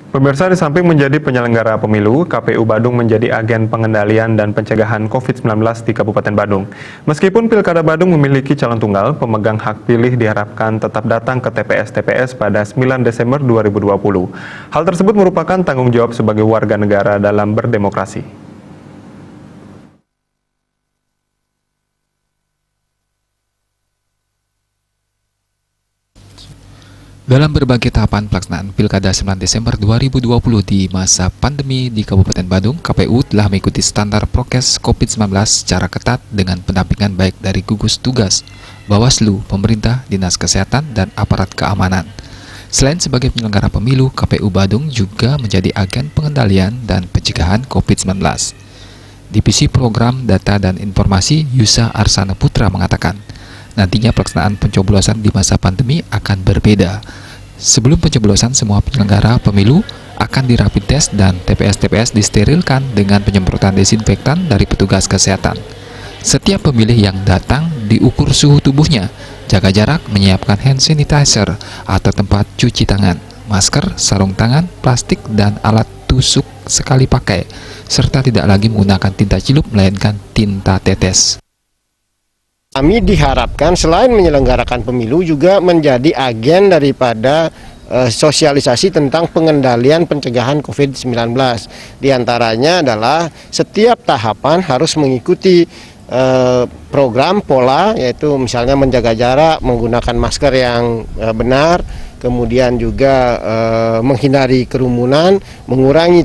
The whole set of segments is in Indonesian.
Pemirsa, di samping menjadi penyelenggara pemilu, KPU Badung menjadi agen pengendalian dan pencegahan COVID-19 di Kabupaten Badung. Meskipun Pilkada Badung memiliki calon tunggal, pemegang hak pilih diharapkan tetap datang ke TPS-TPS pada 9 Desember 2020. Hal tersebut merupakan tanggung jawab sebagai warga negara dalam berdemokrasi. Dalam berbagai tahapan pelaksanaan Pilkada 9 Desember 2020 di masa pandemi di Kabupaten Badung, KPU telah mengikuti standar prokes COVID-19 secara ketat dengan pendampingan baik dari gugus tugas, Bawaslu, pemerintah, dinas kesehatan, dan aparat keamanan. Selain sebagai penyelenggara pemilu, KPU Badung juga menjadi agen pengendalian dan pencegahan COVID-19. Divisi Program Data dan Informasi Yusa Arsana Putra mengatakan, nantinya pelaksanaan pencoblosan di masa pandemi akan berbeda. Sebelum pencoblosan, semua penyelenggara pemilu akan dirapid tes dan TPS-TPS disterilkan dengan penyemprotan desinfektan dari petugas kesehatan. Setiap pemilih yang datang diukur suhu tubuhnya, jaga jarak, menyiapkan hand sanitizer atau tempat cuci tangan, masker, sarung tangan, plastik, dan alat tusuk sekali pakai, serta tidak lagi menggunakan tinta celup melainkan tinta tetes. Kami diharapkan selain menyelenggarakan pemilu juga menjadi agen daripada sosialisasi tentang pengendalian pencegahan COVID-19. Di antaranya adalah setiap tahapan harus mengikuti program pola, yaitu misalnya menjaga jarak, menggunakan masker yang benar, kemudian juga menghindari kerumunan, mengurangi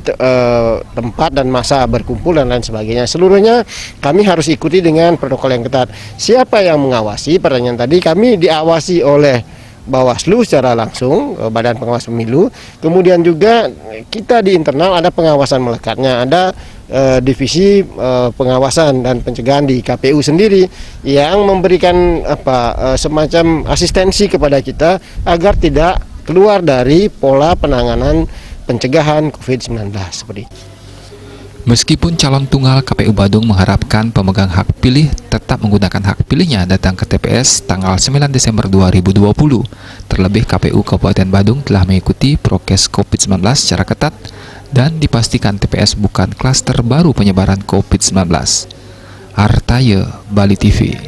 tempat dan masa berkumpul dan lain sebagainya. Seluruhnya kami harus ikuti dengan protokol yang ketat. Siapa yang mengawasi? Pertanyaan tadi, kami diawasi oleh Bawaslu secara langsung, Badan Pengawas Pemilu. Kemudian juga kita di internal ada pengawasan melekatnya, ada divisi pengawasan dan pencegahan di KPU sendiri yang memberikan semacam asistensi kepada kita agar tidak keluar dari pola penanganan pencegahan COVID-19 seperti itu. Meskipun calon tunggal, KPU Badung mengharapkan pemegang hak pilih tetap menggunakan hak pilihnya datang ke TPS tanggal 9 Desember 2020. Terlebih KPU Kabupaten Badung telah mengikuti prokes COVID-19 secara ketat dan dipastikan TPS bukan klaster baru penyebaran COVID-19. Artaye, Bali TV.